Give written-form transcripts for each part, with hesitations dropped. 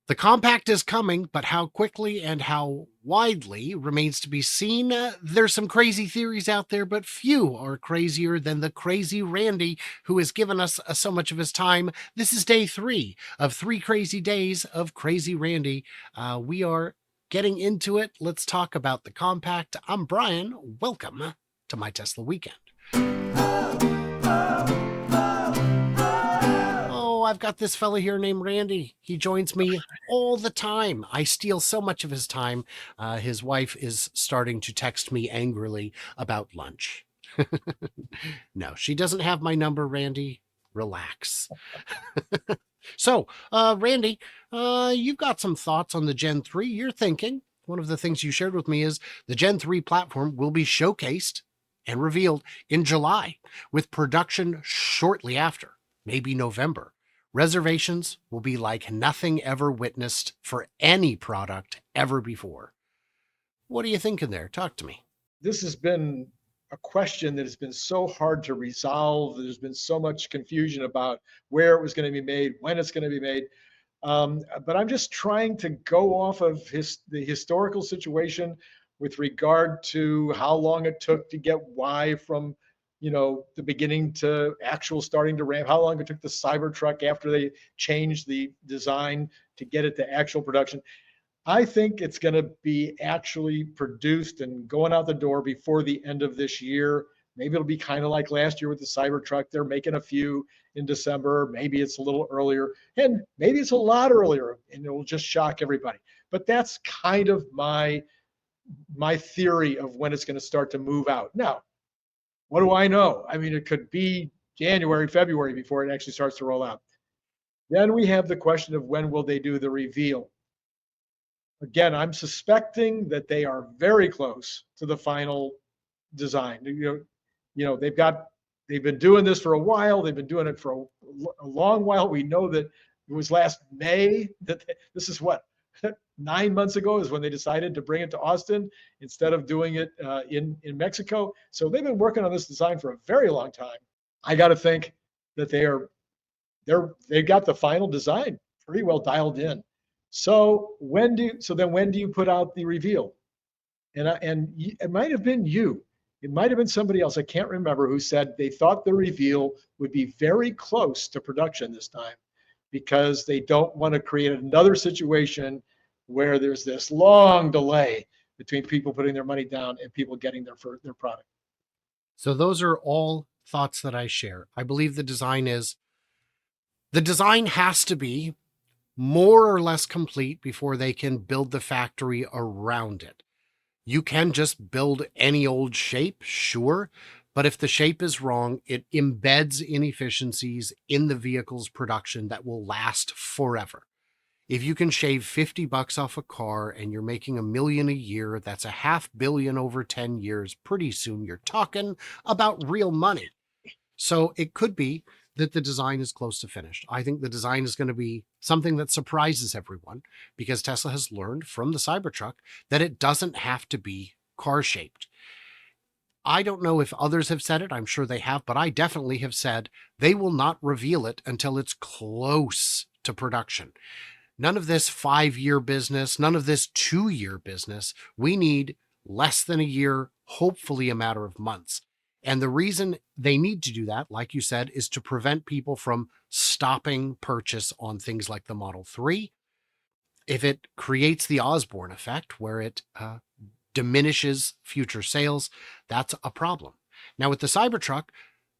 The compact is coming, but how quickly and how widely remains to be seen. There's some crazy theories out there, but few are crazier than the crazy Randy, who has given us so much of his time. This is day 3 of 3 crazy days of Crazy Randy. We are getting into it. Let's talk about the compact. I'm Brian. Welcome to my Tesla weekend. Oh, I've got this fella here named Randy. He joins me all the time. I steal so much of his time. His wife is starting to text me angrily about lunch. No, she doesn't have my number, Randy. Relax. So, Randy, you've got some thoughts on the Gen 3. You're thinking, one of the things you shared with me is the Gen 3 platform will be showcased and revealed in July, with production shortly after, maybe November. Reservations will be like nothing ever witnessed for any product ever before. What are you thinking there? Talk to me. This has been a question that has been so hard to resolve. There's been so much confusion about where it was going to be made, when it's going to be made. But I'm just trying to go off of the historical situation with regard to how long it took to get Y from, the beginning to actual starting to ramp, how long it took the Cybertruck after they changed the design to get it to actual production. I think it's going to be actually produced and going out the door before the end of this year. Maybe it'll be kind of like last year with the Cybertruck. They're making a few in December. Maybe it's a little earlier, and maybe it's a lot earlier, and it will just shock everybody. But that's kind of my theory of when it's going to start to move out. Now, what do I know? I mean, it could be January, February before it actually starts to roll out. Then we have the question of when will they do the reveal? Again, I'm suspecting that they are very close to the final design. They've been doing this for a while. They've been doing it for a long while. We know that it was last May that this is what 9 months ago is when they decided to bring it to Austin instead of doing it in Mexico. So they've been working on this design for a very long time. I got to think that they've got the final design pretty well dialed in. So when do you put out the reveal? And it might have been you. It might have been somebody else. I can't remember who said they thought the reveal would be very close to production this time because they don't want to create another situation where there's this long delay between people putting their money down and people getting their product. So those are all thoughts that I share. I believe the design has to be more or less complete before they can build the factory around it. You can just build any old shape, sure, but if the shape is wrong, it embeds inefficiencies in the vehicle's production that will last forever. If you can shave $50 off a car and you're making $1 million a year, that's $500 million over 10 years. Pretty soon you're talking about real money. So it could be that the design is close to finished. I think the design is going to be something that surprises everyone because Tesla has learned from the Cybertruck that it doesn't have to be car-shaped. I don't know if others have said it. I'm sure they have, but I definitely have said they will not reveal it until it's close to production. None of this 5-year business, none of this 2-year business. We need less than a year, hopefully a matter of months. And the reason they need to do that, like you said, is to prevent people from stopping purchase on things like the Model 3. If it creates the Osborne effect, where it diminishes future sales, that's a problem. Now, with the Cybertruck,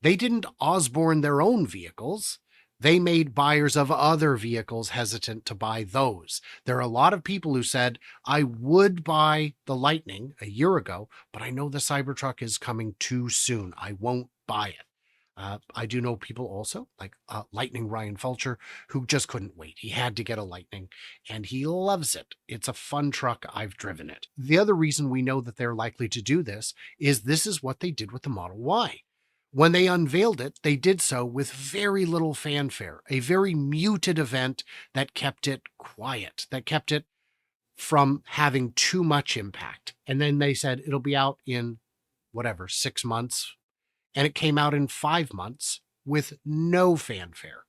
they didn't Osborne their own vehicles. They made buyers of other vehicles hesitant to buy those. There are a lot of people who said, I would buy the Lightning a year ago, but I know the Cybertruck is coming too soon. I won't buy it. I do know people also, like Lightning Ryan Fulcher, who just couldn't wait. He had to get a Lightning, and he loves it. It's a fun truck. I've driven it. The other reason we know that they're likely to do this is what they did with the Model Y. When they unveiled it, they did so with very little fanfare, a very muted event that kept it quiet, that kept it from having too much impact. And then they said it'll be out in 6 months. And it came out in 5 months with no fanfare.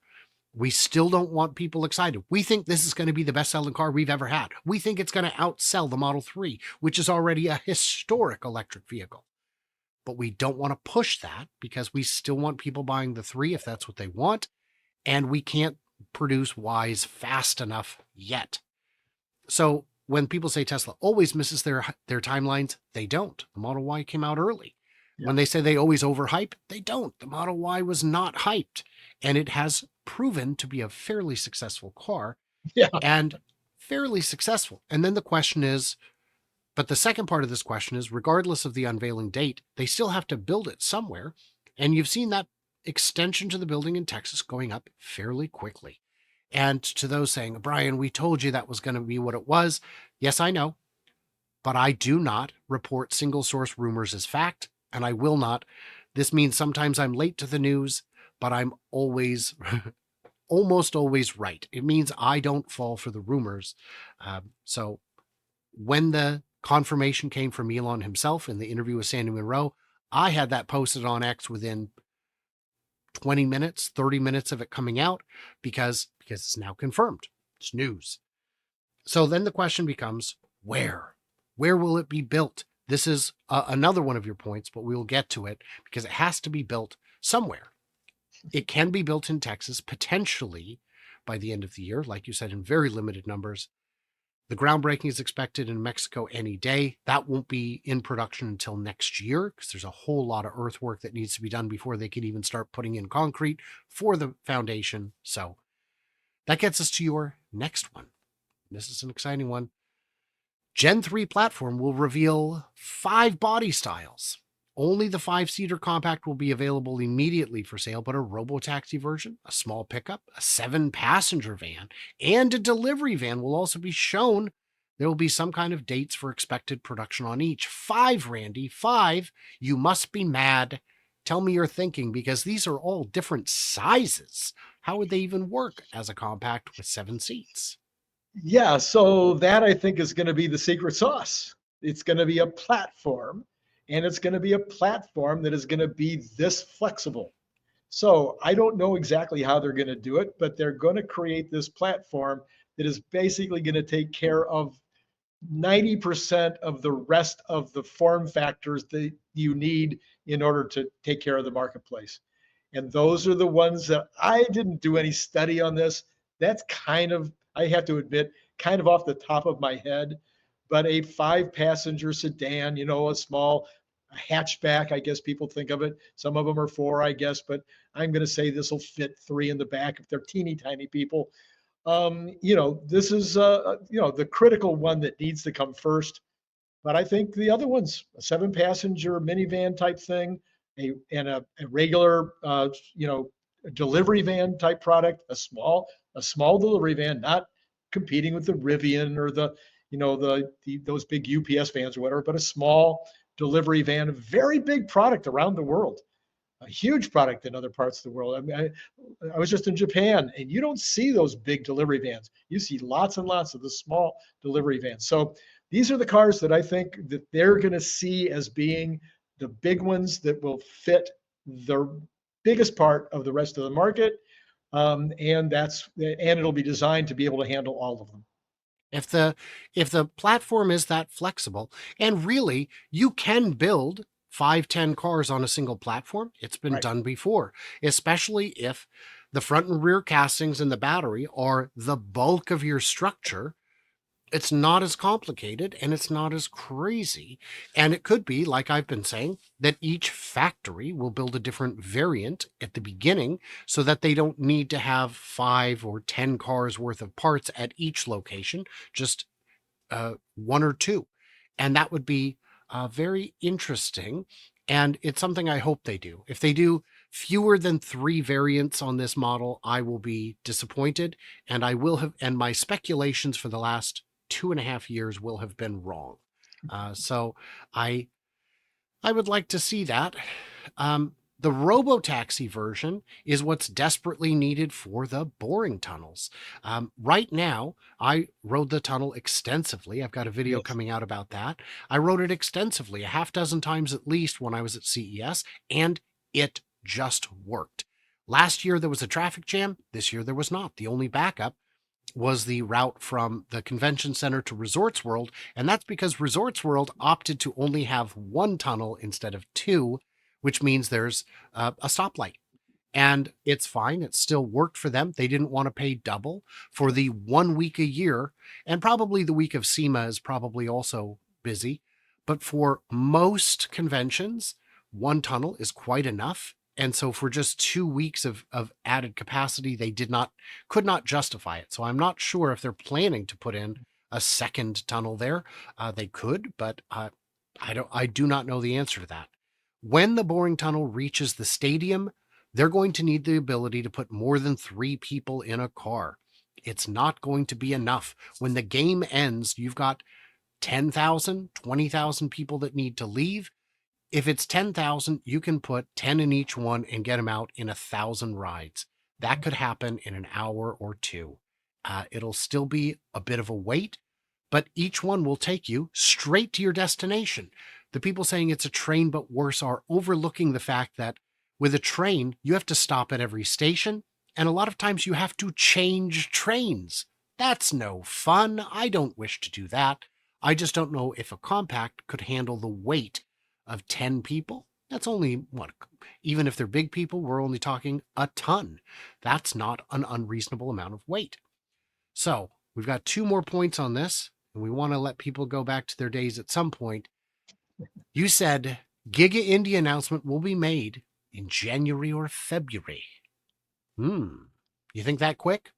We still don't want people excited. We think this is going to be the best-selling car we've ever had. We think it's going to outsell the Model 3, which is already a historic electric vehicle. But we don't want to push that because we still want people buying the 3 if that's what they want, and we can't produce Ys fast enough yet. So when people say Tesla always misses their timelines, they don't. The Model Y came out early. Yeah. When they say they always overhype, they don't. The Model Y was not hyped, and it has proven to be a fairly successful car. Yeah. And fairly successful. And then the question is, but the second part of this question is, regardless of the unveiling date, they still have to build it somewhere. And you've seen that extension to the building in Texas going up fairly quickly. And to those saying, Brian, we told you that was going to be what it was. Yes, I know. But I do not report single source rumors as fact, and I will not. This means sometimes I'm late to the news, but I'm always, almost always right. It means I don't fall for the rumors. So when the confirmation came from Elon himself in the interview with Sandy Munro, I had that posted on X within 20 minutes, 30 minutes of it coming out because it's now confirmed. It's news. So then the question becomes, where? Where will it be built? This is another one of your points, but we will get to it because it has to be built somewhere. It can be built in Texas, potentially by the end of the year, like you said, in very limited numbers. The groundbreaking is expected in Mexico any day. That won't be in production until next year because there's a whole lot of earthwork that needs to be done before they can even start putting in concrete for the foundation. So that gets us to your next one. This is an exciting one. Gen 3 platform will reveal 5 body styles. Only the 5-seater compact will be available immediately for sale, but a robo-taxi version, a small pickup, a 7-passenger van, and a delivery van will also be shown. There will be some kind of dates for expected production on each. 5, Randy, 5. You must be mad. Tell me your thinking, because these are all different sizes. How would they even work as a compact with 7 seats? Yeah, so that I think is going to be the secret sauce. It's going to be a platform. And it's going to be a platform that is going to be this flexible. So I don't know exactly how they're going to do it, but they're going to create this platform that is basically going to take care of 90% of the rest of the form factors that you need in order to take care of the marketplace. And those are the ones that I didn't do any study on this. That's kind of, I have to admit, kind of off the top of my head. But a 5-passenger sedan, you know, a small hatchback, I guess people think of it. Some of them are 4, I guess, but I'm going to say this will fit 3 in the back if they're teeny tiny people. You know, this is, you know, the critical one that needs to come first. But I think the other ones, a 7-passenger minivan type thing, and a regular, you know, delivery van type product, a small delivery van, not competing with the Rivian or the, you know, those big UPS vans or whatever, but a small delivery van, a very big product around the world, a huge product in other parts of the world. I mean, I was just in Japan, and you don't see those big delivery vans. You see lots and lots of the small delivery vans. So these are the cars that I think that they're going to see as being the big ones that will fit the biggest part of the rest of the market. And it'll be designed to be able to handle all of them. If the platform is that flexible, and really you can build 5-10 cars on a single platform, it's been done before, especially if the front and rear castings and the battery are the bulk of your structure. It's not as complicated and it's not as crazy. And it could be, like I've been saying, that each factory will build a different variant at the beginning so that they don't need to have 5 or 10 cars worth of parts at each location, just 1 or 2. And that would be very interesting. And it's something I hope they do. If they do fewer than 3 variants on this model, I will be disappointed. And I will have, and my speculations for the last 2.5 years will have been wrong. So I would like to see that. The robo-taxi version is what's desperately needed for the boring tunnels. Right now, I rode the tunnel extensively. I've got a video coming out about that. I rode it extensively, a half dozen times at least when I was at CES, and it just worked. Last year there was a traffic jam. This year there was not. The only backup was the route from the convention center to Resorts World, and that's because Resorts World opted to only have one tunnel instead of two, which means there's a stoplight. And it's fine. It still worked for them. They didn't want to pay double for the 1 week a year. And probably the week of SEMA is probably also busy. But for most conventions, one tunnel is quite enough. And so for just 2 weeks of added capacity, they could not justify it. So I'm not sure if they're planning to put in a second tunnel there. They could, but I do not know the answer to that. When the boring tunnel reaches the stadium, they're going to need the ability to put more than 3 people in a car. It's not going to be enough. When the game ends, you've got 10,000, 20,000 people that need to leave. If it's 10,000, you can put 10 in each one and get them out in 1,000 rides. That could happen in an hour or two. It'll still be a bit of a wait, but each one will take you straight to your destination. The people saying it's a train but worse are overlooking the fact that with a train, you have to stop at every station, and a lot of times you have to change trains. That's no fun. I don't wish to do that. I just don't know if a compact could handle the weight of 10 people. That's only, what, even if they're big people, we're only talking a ton. That's not an unreasonable amount of weight. So we've got 2 more points on this, and we want to let people go back to their days at some point. You said Giga India announcement will be made in January or February. You think that quick?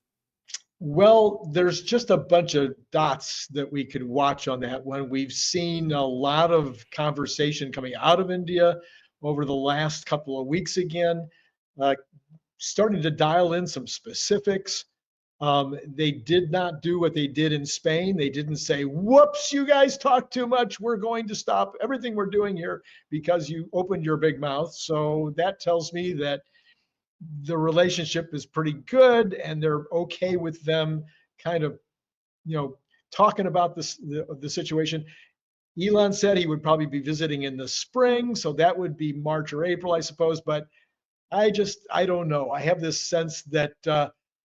Well, there's just a bunch of dots that we could watch on that one. We've seen a lot of conversation coming out of India over the last couple of weeks again, starting to dial in some specifics. They did not do what they did in Spain. They didn't say, whoops, you guys talk too much. We're going to stop everything we're doing here because you opened your big mouth. So that tells me that the relationship is pretty good and they're okay with them kind of, talking about the situation. Elon said he would probably be visiting in the spring. So that would be March or April, I suppose. But I don't know. I have this sense that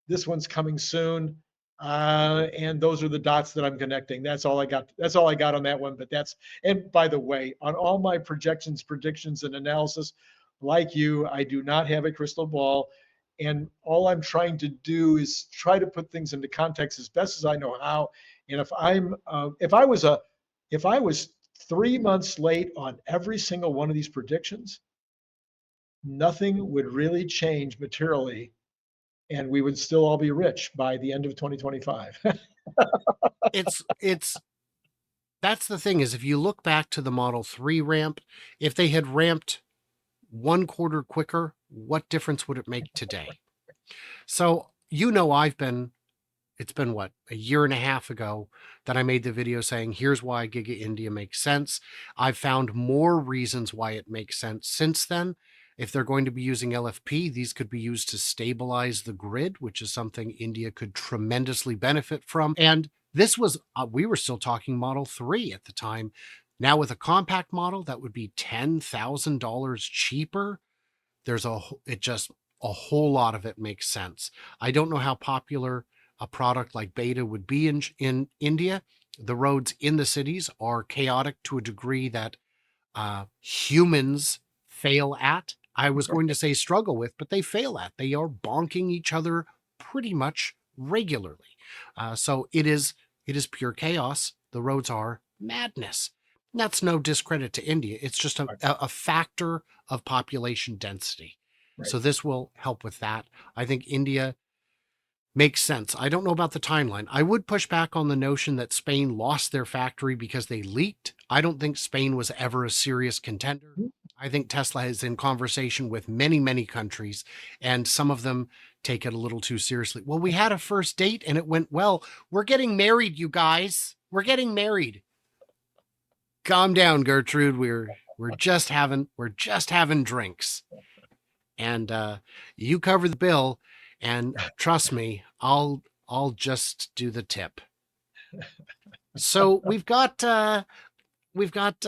this one's coming soon. And those are the dots that I'm connecting. That's all I got. That's all I got on that one. And by the way, on all my projections, predictions, and analysis, like you, I do not have a crystal ball. And all I'm trying to do is try to put things into context as best as I know how. And if I was 3 months late on every single one of these predictions, nothing would really change materially and we would still all be rich by the end of 2025. It's that's the thing, is if you look back to the Model 3 ramp, if they had ramped 1/4 quicker, what difference would it make today? So, it's been what, a year and a half ago that I made the video saying, here's why Giga India makes sense. I've found more reasons why it makes sense since then. If they're going to be using LFP, these could be used to stabilize the grid, which is something India could tremendously benefit from. And this was, we were still talking Model 3 at the time. Now with a compact model, that would be $10,000 cheaper. A whole lot of it makes sense. I don't know how popular a product like Beta would be in India. The roads in the cities are chaotic to a degree that humans fail at. I was going to say struggle with, but they fail at. They are bonking each other pretty much regularly. So it is pure chaos. The roads are madness. That's no discredit to India. It's just a factor of population density. Right. So this will help with that. I think India makes sense. I don't know about the timeline. I would push back on the notion that Spain lost their factory because they leaked. I don't think Spain was ever a serious contender. I think Tesla is in conversation with many, many countries, and some of them take it a little too seriously. Well, we had a first date and it went well. We're getting married, you guys. We're getting married. Calm down, Gertrude. We're just having drinks. And you cover the bill, and trust me, I'll just do the tip. So we've got we've got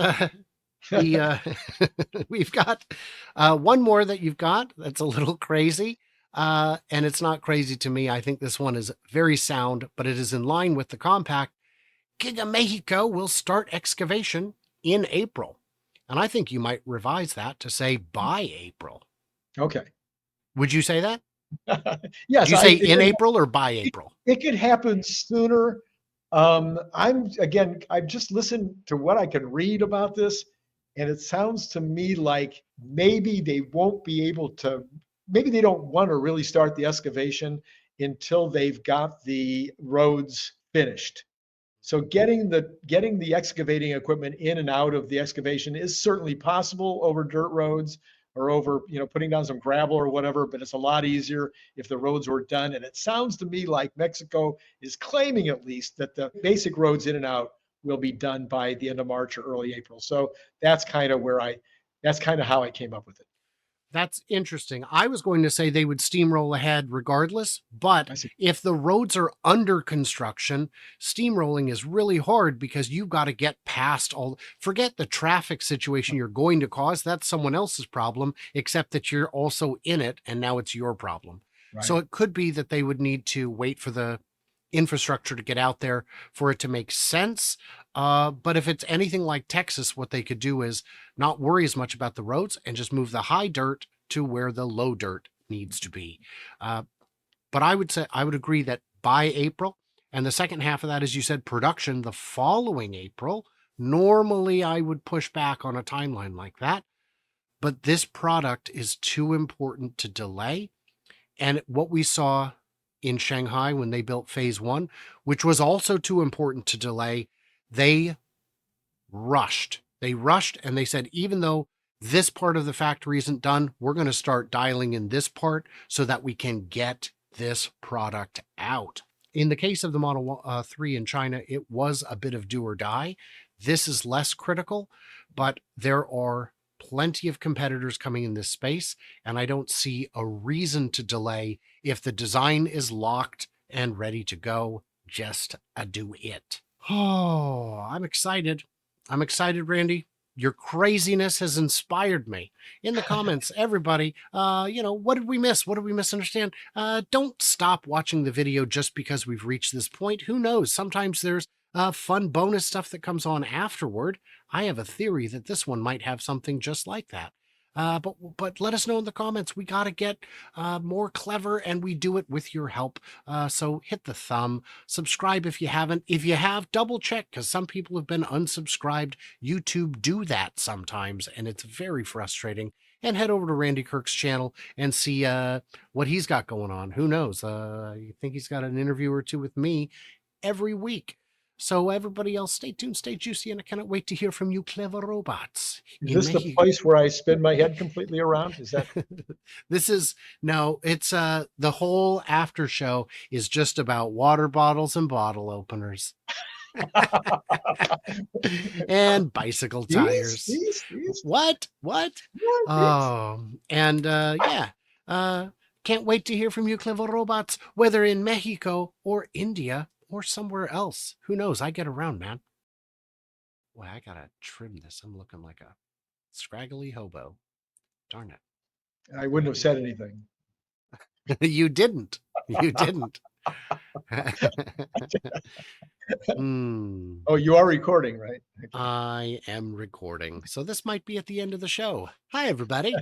one more that you've got that's a little crazy. And it's not crazy to me. I think this one is very sound, but it is in line with the compact. Giga Mexico will start excavation in April. And I think you might revise that to say by April. Okay. Would you say that? Would Yes, you say in April or by April? it could happen sooner. I've just listened to what I can read about this, and it sounds to me like maybe they won't be able to, maybe they don't want to really start the excavation until they've got the roads finished. So getting the excavating equipment in and out of the excavation is certainly possible over dirt roads or over, putting down some gravel or whatever, but it's a lot easier if the roads were done. And it sounds to me like Mexico is claiming at least that the basic roads in and out will be done by the end of March or early April. So that's kind of how I came up with it. That's interesting. I was going to say they would steamroll ahead regardless, but I see. if the roads are under construction, steamrolling is really hard because you've got to get past forget the traffic situation you're going to cause. That's someone else's problem, except that you're also in it and now it's your problem. So Right. it could be that they would need to wait for the infrastructure to get out there for it to make sense. But if it's anything like Texas, what they could do is not worry as much about the roads and just move the high dirt to where the low dirt needs to be. But I would agree that by April, and the second half of that, as you said, production the following April. Normally, I would push back on a timeline like that, but this product is too important to delay. And what we saw in Shanghai when they built phase one, which was also too important to delay, they rushed. They rushed and they said, even though this part of the factory isn't done, we're going to start dialing in this part so that we can get this product out. In the case of the Model 3 in China, it was a bit of do or die. This is less critical, but there are plenty of competitors coming in this space, and I don't see a reason to delay. If the design is locked and ready to go, just do it. Oh, I'm excited. I'm excited, Randy. Your craziness has inspired me. In the comments, everybody, what did we miss? What did we misunderstand? Don't stop watching the video just because we've reached this point. Who knows? Sometimes there's fun bonus stuff that comes on afterward. I have a theory that this one might have something just like that. But let us know in the comments. We got to get more clever, and we do it with your help. So hit the thumb, subscribe if you haven't. If you have, double check, because some people have been unsubscribed. YouTube do that sometimes, and it's very frustrating. And head over to Randy Kirk's channel and see what he's got going on. Who knows? I think he's got an interview or two with me every week. So everybody else, stay tuned, stay juicy, and I cannot wait to hear from you clever robots. Is this the place where I spin my head completely around? Is that? This is, no, it's the whole after show is just about water bottles and bottle openers. And bicycle tires. These. What? Yeah, And can't wait to hear from you, clever robots, whether in Mexico or India or somewhere else. Who knows? I get around, man. Boy, I gotta trim this. I'm looking like a scraggly hobo. Darn I wouldn't have said anything. it. You didn't. You didn't. Oh, you are recording, right? Okay. I am recording. So this might be at the end of the show. Hi, everybody.